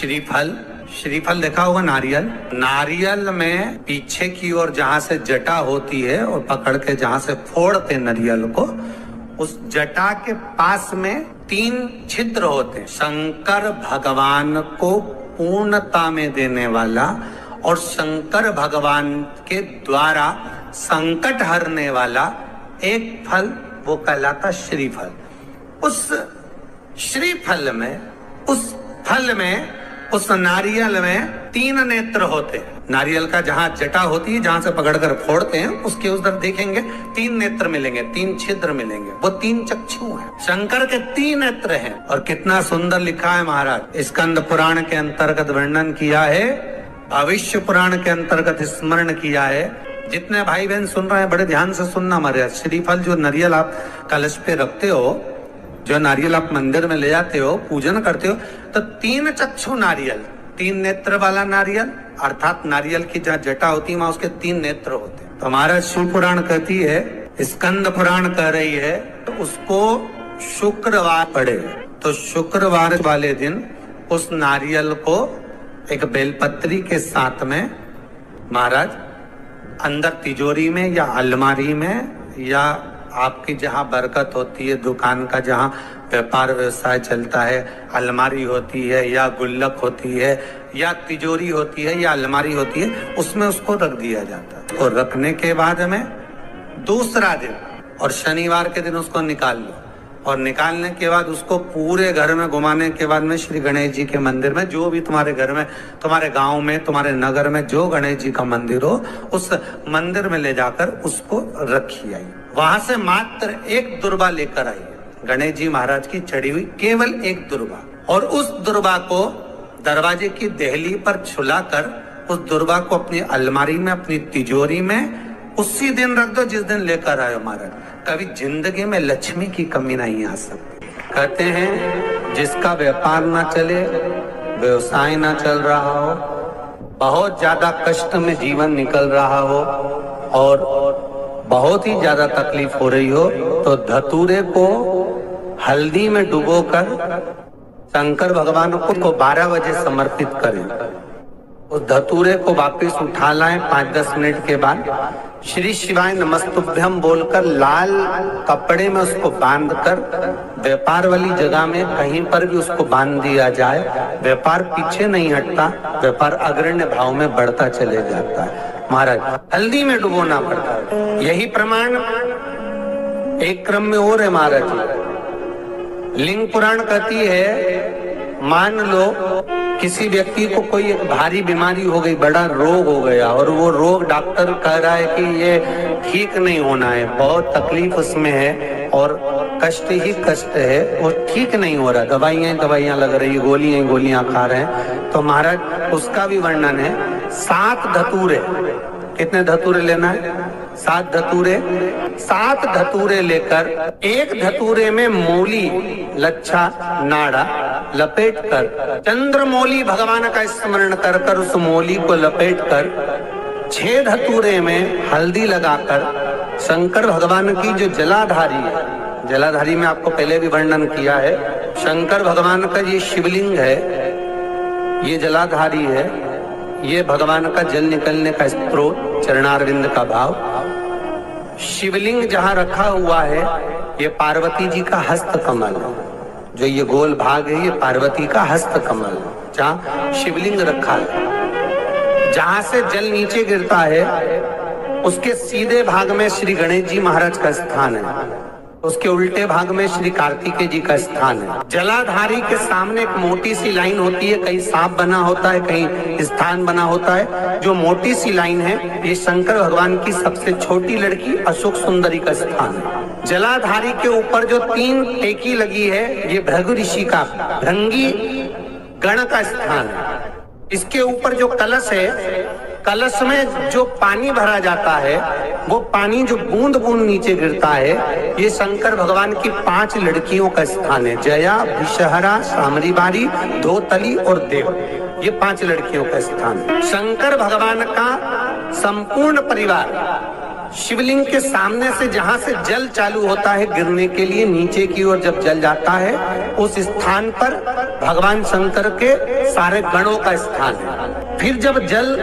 श्रीफल, श्रीफल देखा होगा नारियल, नारियल में पीछे की ओर जहां से जटा होती है और पकड़ के जहां से फोड़ते नारियल को, उस जटा के पास में 3 छिद्र होते हैं। शंकर भगवान को पूर्णता में देने वाला और शंकर भगवान के द्वारा संकट हरने वाला एक फल, वो कहलाता श्रीफल। उस श्रीफल में, उस फल में, उस नारियल में 3 नेत्र होते हैं। नारियल का जहां जटा होती है, जहां से पकड़कर फोड़ते हैं, उसके उस तरफ देखेंगे 3 नेत्र मिलेंगे, 3 छिद्र मिलेंगे, वो 3 चक्षु हैं। शंकर के 3 नेत्र हैं। और कितना सुंदर लिखा है महाराज, स्कंद पुराण के अंतर्गत वर्णन किया है, भविष्य पुराण के अंतर्गत स्मरण किया है। जितने भाई बहन सुन रहे हैं बड़े ध्यान से सुनना महाराज। श्रीफल जो नारियल आप कलश पे रखते हो, जो नारियल आप मंदिर में ले जाते हो, पूजन करते हो, तो 3 चक्षु नारियल, 3 नेत्र वाला नारियल, अर्थात नारियल की जहाँ जटा होती है वहां उसके 3 नेत्र होते हैं। तो महाराज शिव पुराण कहती है, स्कंद पुराण कह रही है, तो उसको शुक्रवार पड़े, तो शुक्रवार वाले दिन उस नारियल को एक बेलपत्री के साथ में महाराज अंदर तिजोरी में या अलमारी में, या आपकी जहां बरकत होती है, दुकान का जहां व्यापार व्यवसाय चलता है, अलमारी होती है या गुल्लक होती है या तिजोरी होती है या अलमारी होती है, उसमें उसको रख दिया जाता है। और रखने के बाद में दूसरा दिन और शनिवार के दिन उसको निकाल लो, और निकालने के बाद उसको पूरे घर में घुमाने के बाद में श्री गणेश जी के मंदिर में, जो भी तुम्हारे घर में, तुम्हारे गांव में, तुम्हारे नगर में जो गणेश जी का मंदिर हो, उस मंदिर में ले जाकर उसको रखी आई। वहां से मात्र 1 दुर्बा लेकर आई, गणेश जी महाराज की चढ़ी हुई केवल 1 दुर्बा, और उस दुर्बा को दरवाजे की देहली पर छुलाकर उस दुर्बा को अपनी अलमारी में, अपनी तिजोरी में उसी दिन रख दो जिस दिन लेकर आए महाराज। कभी जिंदगी में लक्ष्मी की कमी नहीं आ सकती। कहते हैं जिसका व्यापार ना चले, व्यवसाय ना चल रहा हो, बहुत ज्यादा कष्ट में जीवन निकल रहा हो और बहुत ही ज्यादा तकलीफ हो रही हो, तो धतूरे को हल्दी में डुबोकर शंकर भगवान को 12 बजे समर्पित करें। उस धतूरे को वापस उठा लाएं 5-10 मिनट के बाद, श्री शिवाय नमस्तुभ्यम बोलकर लाल कपड़े में उसको बांधकर व्यापार वाली जगह में कहीं पर भी उसको बांध दिया जाए, व्यापार पीछे नहीं हटता, व्यापार अग्रण्य भाव में बढ़ता चले जाता है। महाराज हल्दी में डुबोना पड़ता है। यही प्रमाण एक क्रम में और है महाराज। लिंग पुराण कहती है, मान लो किसी व्यक्ति को कोई एक भारी बीमारी हो गई, बड़ा रोग हो गया, और वो रोग डॉक्टर कह रहा है कि ये ठीक नहीं होना है, बहुत तकलीफ उसमें है और कष्ट ही कष्ट है, वो ठीक नहीं हो रहा, दवाइयां लग रही है, गोलियां खा रहे हैं। तो महाराज उसका भी वर्णन है। 7 धतूरे, कितने धतूरे लेना है? 7 धतूरे। 7 धतूरे लेकर, एक धतूरे में मूली, लच्छा, नाड़ा लपेट कर, चंद्रमौली भगवान का स्मरण कर कर उस मौली को लपेट कर 6 धतूरे में हल्दी लगाकर शंकर भगवान की जो जलाधारी है, जलाधारी में आपको पहले भी वर्णन किया है, शंकर भगवान का ये शिवलिंग है, ये जलाधारी है, ये भगवान का जल निकलने का स्रोत, चरणारविंद का भाव। शिवलिंग जहां रखा हुआ है, ये पार्वती जी का हस्त कमल, जो ये गोल भाग है, ये पार्वती का हस्त कमल, जहां शिवलिंग रखा है। जहां से जल नीचे गिरता है, उसके सीधे भाग में श्री गणेश जी महाराज का स्थान है, उसके उल्टे भाग में श्री कार्तिकेय जी का स्थान है। जलाधारी के सामने एक मोटी सी लाइन होती है, कहीं सांप बना होता है, कहीं स्थान बना होता है। जो मोटी सी लाइन है, ये शंकर भगवान की सबसे छोटी लड़की अशोक सुंदरी का स्थान है। जलाधारी के ऊपर जो 3 टेकी लगी है, ये भृगु ऋषि का, भृंगी गण का स्थान है। इसके ऊपर जो कलश है, कलश में जो पानी भरा जाता है, वो पानी जो बूंद बूंद नीचे गिरता है, ये शंकर भगवान की 5 लड़कियों का स्थान है। जया, विषहरा, सामरीबारी, धोतली और देव, ये 5 लड़कियों का स्थान है। शंकर भगवान का संपूर्ण परिवार शिवलिंग के सामने से जहां से जल चालू होता है गिरने के लिए नीचे की ओर जब जल जाता है, उस स्थान पर भगवान शंकर के सारे गणों का स्थान है। फिर जब जल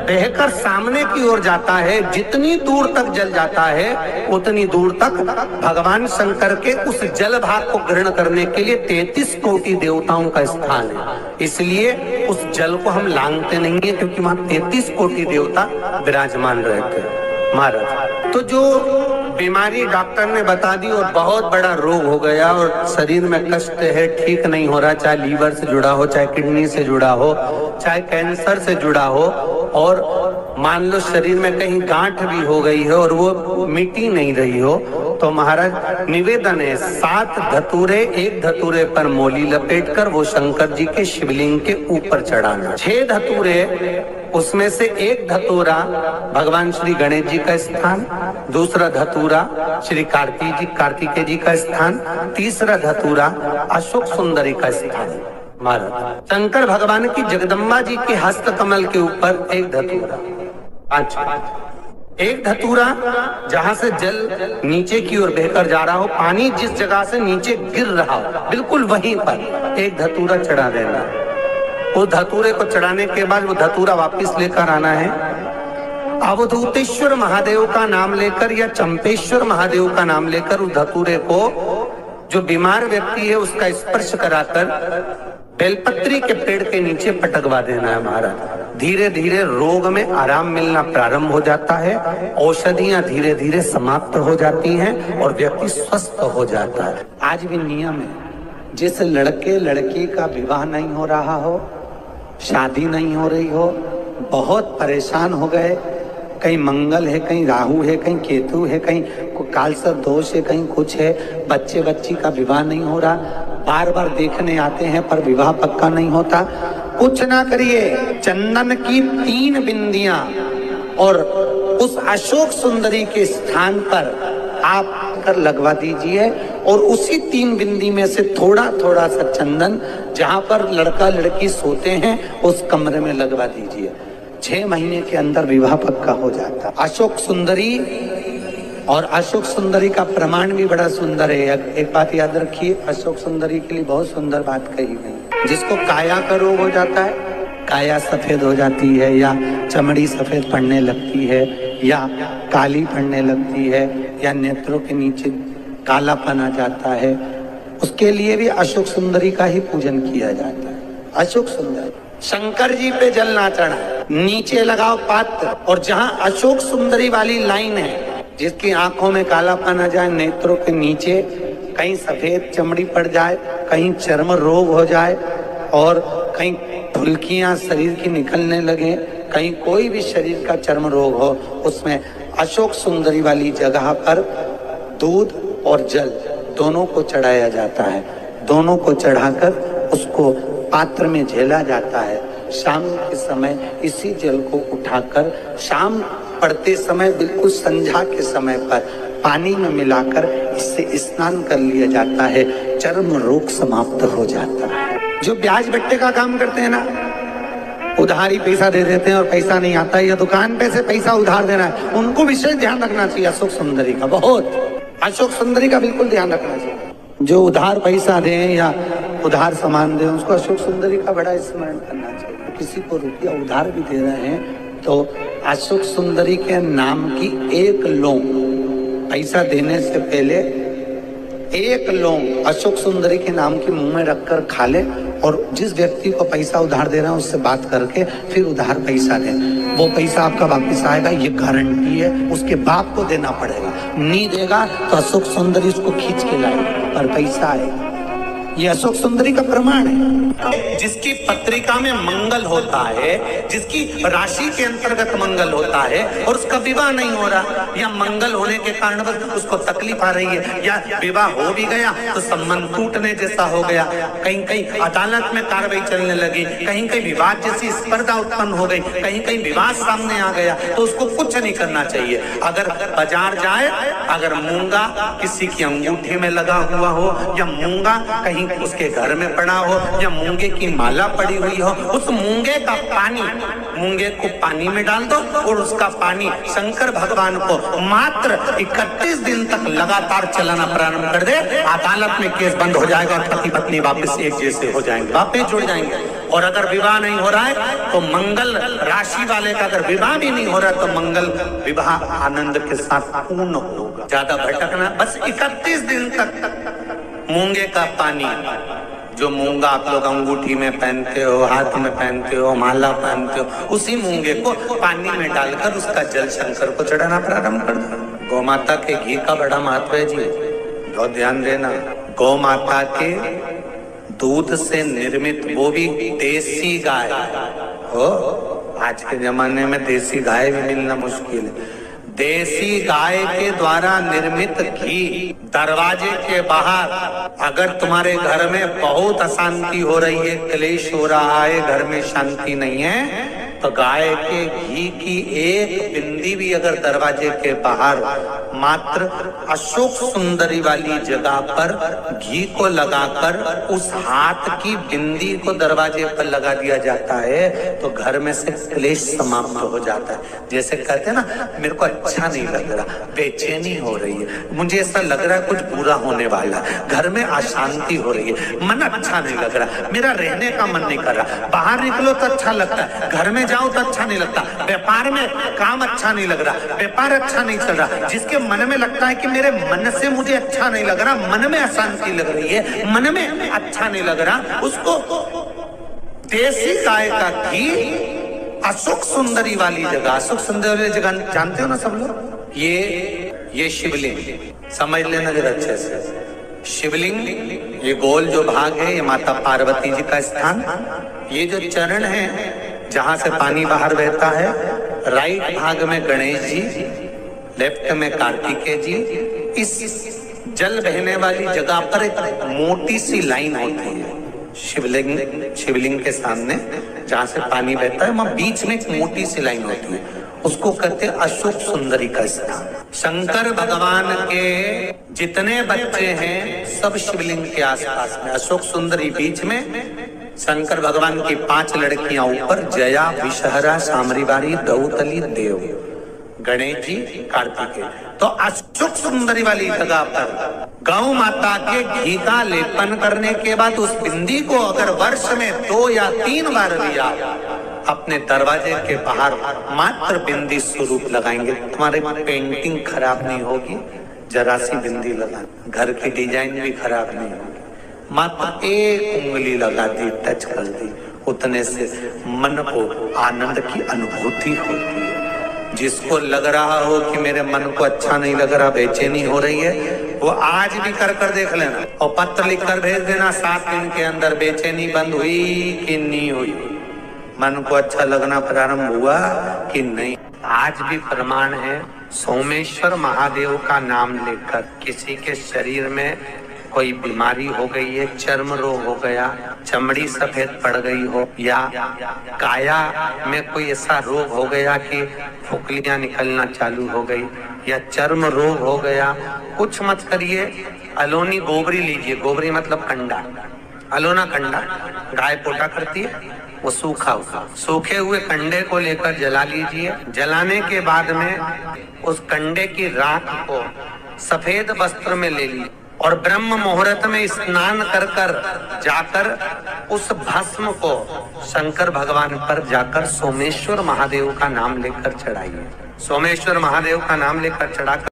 बहकर सामने की ओर जाता है, जितनी दूर तक जल जाता है उतनी दूर तक भगवान शंकर के उस जल भाग को ग्रहण करने के लिए 33 कोटि देवताओं का स्थान है। इसलिए उस जल को हम लांघते नहीं है, क्योंकि वहां 33 कोटि देवता विराजमान रहते हैं महाराज। तो जो बीमारी डॉक्टर ने बता दी और बहुत बड़ा रोग हो गया और शरीर में कष्ट है, ठीक नहीं हो रहा, चाहे लीवर से जुड़ा हो, चाहे किडनी से जुड़ा हो, चाहे कैंसर से जुड़ा हो, और मान लो शरीर में कहीं गांठ भी हो गई है और वो मिटी नहीं रही हो, तो महाराज निवेदन है 7 धतूरे, एक धतूरे पर मोली लपेटकर वो शंकर जी के शिवलिंग के ऊपर चढ़ाना। 6 धतूरे, उसमें से एक धतूरा भगवान श्री गणेश जी का स्थान, दूसरा धतूरा श्री कार्तिकेय जी का स्थान, तीसरा धतूरा अशोक सुंदरी का स्थान। महाराज शंकर भगवान की जगदम्बा जी के हस्त कमल के ऊपर एक धतूरा, एक धतूरा जहां से जल नीचे की ओर बहकर जा रहा हो, पानी जिस जगह से नीचे गिर रहा हो बिल्कुल वहीं पर एक धतूरा चढ़ा देना। उस धतूरे को चढ़ाने के बाद वो धतूरा वापस लेकर आना है। अवधूतेश्वर महादेव का नाम लेकर या चंपेश्वर महादेव का नाम लेकर उस धतूरे को जो बीमार व्यक्ति है उसका स्पर्श कराकर बेलपत्री के पेड़ के नीचे पटकवा देना है महाराज। धीरे धीरे रोग में आराम मिलना प्रारंभ हो जाता है, औषधियां धीरे धीरे समाप्त हो जाती हैं और व्यक्ति स्वस्थ हो जाता है। आज भी नियम है, जिस लड़के लड़की का विवाह नहीं हो रहा हो, शादी नहीं हो रही हो, बहुत परेशान हो गए, कहीं मंगल है, कहीं राहु है, कहीं केतु है, कहीं कालसर्प दोष है, कहीं कुछ है, बच्चे बच्ची का विवाह नहीं हो रहा, बार बार देखने आते हैं पर विवाह पक्का नहीं होता, कुछ ना करिए, चंदन की 3 बिंदियां और उस अशोक सुंदरी के स्थान पर आप कर लगवा दीजिए और उसी 3 बिंदी में से थोड़ा थोड़ा सा चंदन जहां पर लड़का लड़की सोते हैं उस कमरे में लगवा दीजिए। 6 महीने के अंदर विवाह पक्का हो जाता। अशोक सुंदरी, और अशोक सुंदरी का प्रमाण भी बड़ा सुंदर है। एक बात याद रखिए, अशोक सुंदरी के लिए बहुत सुंदर बात कही गई। जिसको काया का रोग हो जाता है, काया सफेद हो जाती है या चमड़ी सफेद पड़ने लगती है या काली पड़ने लगती है या नेत्रों के नीचे कालापन आ जाता है, उसके लिए भी अशोक सुंदरी का ही पूजन किया जाता है। अशोक सुंदरी, शंकर जी पे जल ना चढ़ा, नीचे लगाओ पात्र, और जहां अशोक सुंदरी वाली लाइन है, जिसकी आंखों में कालापन आ जाए, नेत्रों के नीचे कहीं सफेद चमड़ी पड़ जाए, कहीं चर्म रोग हो जाए और कहीं फुल्कियां शरीर की निकलने लगे, कहीं कोई भी शरीर का चर्म रोग हो, उसमें अशोक सुंदरी वाली जगह पर दूध और जल दोनों को चढ़ाया जाता है। दोनों को चढ़ाकर उसको पात्र में झेला जाता है। शाम के समय इसी जल को उठाकर शाम पड़ते समय बिल्कुल संध्या के समय पर पानी में मिलाकर इससे स्नान कर लिया जाता है। चर्म रोग समाप्त हो जाता है। जो ब्याज बट्टे का काम करते हैं ना, उधारी पैसा दे देते हैं और पैसा नहीं आता है, या दुकान पे से पैसा उधार देना है, उनको विशेष ध्यान रखना चाहिए अशोक सुंदरी का। बहुत अशोक सुंदरी का बिल्कुल ध्यान रखना चाहिए। जो उधार पैसा दें या उधार सामान दें, उसको अशोक सुंदरी का बड़ा स्मरण करना चाहिए। किसी को रुपया उधार भी दे रहे हैं तो अशोक सुंदरी के नाम की 1 लौंग, पैसा देने से पहले 1 लौंग अशोक सुंदरी के नाम की मुंह में रखकर खा ले, और जिस व्यक्ति को पैसा उधार दे रहा है उससे बात करके फिर उधार पैसा दें। वो पैसा आपका वापस आएगा, ये गारंटी है। उसके बाप को देना पड़ेगा, नहीं देगा तो अशोक सुंदरी उसको खींच के लाएगा और पैसा आएगा। ये अशोक सुंदरी का प्रमाण है। जिसकी पत्रिका में मंगल होता है, जिसकी राशि के अंतर्गत मंगल होता है और उसका विवाह नहीं हो रहा, या मंगल होने के कारण उसको तकलीफ आ रही है, या विवाह हो भी गया तो संबंध टूटने जैसा हो गया, कहीं कहीं अदालत में कार्रवाई चलने लगी, कहीं कहीं विवाद जैसी स्पर्धा उत्पन्न हो गई, कहीं कहीं विवाद सामने आ गया, तो उसको कुछ नहीं करना चाहिए। अगर बाजार जाए, अगर मूंगा किसी की अंगूठी में लगा हुआ हो या मूंगा कहीं कहीं उसके घर में पड़ा हो या मूंगे की माला पड़ी हुई हो, उस मूंगे का पानी, मूंगे को पानी में डाल दो और उसका पानी शंकर भगवान को मात्र 31 दिन तक लगातार चलाना प्रारंभ कर दे, अदालत में केस बंद हो जाएगा, पति पत्नी वापस एक जैसे हो जाएंगे, वापस जुड़ जाएंगे। और अगर विवाह नहीं हो रहा है तो मंगल राशि वाले का अगर विवाह भी नहीं हो रहा तो मंगल विवाह आनंद के साथ पूर्ण होगा। ज्यादा भटकना, बस 31 दिन तक मूंगे का पानी, जो मूंगा आप लोग अंगूठी में पहनते हो, हाथ में पहनते हो, माला पहनते हो, उसी मूंगे को पानी में डालकर उसका जल शंकर को चढ़ाना प्रारंभ कर दो। गौ माता के घी का बड़ा महत्व है जी, बहुत ध्यान देना। गौ माता के दूध से निर्मित, वो भी देसी गाय हो, आज के जमाने में देसी गाय भी मिलना मुश्किल है। देसी गाय के द्वारा निर्मित घी दरवाजे के बाहर, अगर तुम्हारे घर में बहुत अशांति हो रही है, क्लेश हो रहा है, घर में शांति नहीं है, तो गाय के घी की एक बिंदी भी अगर दरवाजे के बाहर मात्र अशोक सुंदरी वाली जगह पर घी को लगाकर उस हाथ की बिंदी को दरवाजे पर लगा दिया जाता है तो घर में से क्लेश समाप्त हो जाता है। जैसे कहते हैं ना, मेरे को अच्छा नहीं लग रहा, बेचैनी हो रही है, मुझे ऐसा लग रहा है कुछ बुरा होने वाला, घर में अशांति हो रही है, मन अच्छा नहीं लग रहा, मेरा रहने का मन नहीं कर रहा, बाहर निकलो तो अच्छा लगता है, घर में जाओ तो अच्छा नहीं लगता, व्यापार में काम अच्छा नहीं लग रहा, व्यापार अच्छा नहीं चल रहा, जिसके मन में लगता है कि मेरे मन से मुझे अच्छा नहीं लग रहा, मन में अशांति लग रही है, मन में अच्छा नहीं लग रहा, उसको देसी गाय का घी अशोक सुंदरी वाली जगह, अशोक सुंदरी वाली जगह जानते हो ना सब लोग, ये शिवलिंग समझ लेना जरा अच्छे से। शिवलिंग, ये गोल जो भाग है, ये माता पार्वती जी का स्थान, ये जो चरण है जहां से पानी बाहर बहता है, राइट भाग में गणेश जी, लेफ्ट में कार्तिकेय जी। इस जल बहने वाली जगह पर एक मोटी सी लाइन होती है शिवलिंग के सामने, जहां से पानी बहता है, वहां बीच में एक मोटी सी लाइन होती है, उसको कहते हैं अशोक सुंदरी का स्थान। शंकर भगवान के जितने बच्चे हैं सब शिवलिंग के आसपास में, अशोक सुंदरी बीच में, शंकर भगवान की 5 लड़कियां ऊपर, जया, विषहरा, सामरीवारी, दौतली, देव, गणेश जी, कार्तिकेय। तो अशोक सुंदरी वाली जगह पर गौ माता के घी का लेपन करने के बाद उस बिंदी को अगर वर्ष में 2 या 3 बार लिया, अपने दरवाजे के बाहर मात्र बिंदी स्वरूप लगाएंगे, तुम्हारी पेंटिंग खराब नहीं होगी, जरा सी बिंदी लगा, घर की डिजाइन भी खराब नहीं होगी, मात्र एक उंगली लगा दी, टच कर दी, उतने से मन को आनंद की अनुभूति होती है। जिसको लग रहा हो कि मेरे मन को अच्छा नहीं लग रहा, बेचैनी हो रही है, वो आज भी कर देख लेना और पत्र लिख कर भेज देना, 7 दिन के अंदर बेचैनी बंद हुई कि नहीं हुई, मन को अच्छा लगना प्रारंभ हुआ कि नहीं। आज भी प्रमाण है, सोमेश्वर महादेव का नाम लेकर किसी के शरीर में कोई बीमारी हो गई है, चर्म रोग हो गया, चमड़ी सफेद पड़ गई हो, या काया में कोई ऐसा रोग हो गया कि फुकलियां निकलना चालू हो गई, या चर्म रोग हो गया, कुछ मत करिए, अलोनी गोबरी लीजिए, गोबरी मतलब कंडा, अलोना कंडा गाय पोटा करती है, वो सूखे हुए कंडे को लेकर जला लीजिए। जलाने के बाद में उस कंडे की राख को सफेद वस्त्र में ले लीजिए और ब्रह्म मुहूर्त में स्नान कर जाकर उस भस्म को शंकर भगवान पर जाकर सोमेश्वर महादेव का नाम लेकर चढ़ाइए। सोमेश्वर महादेव का नाम लेकर चढ़ाकर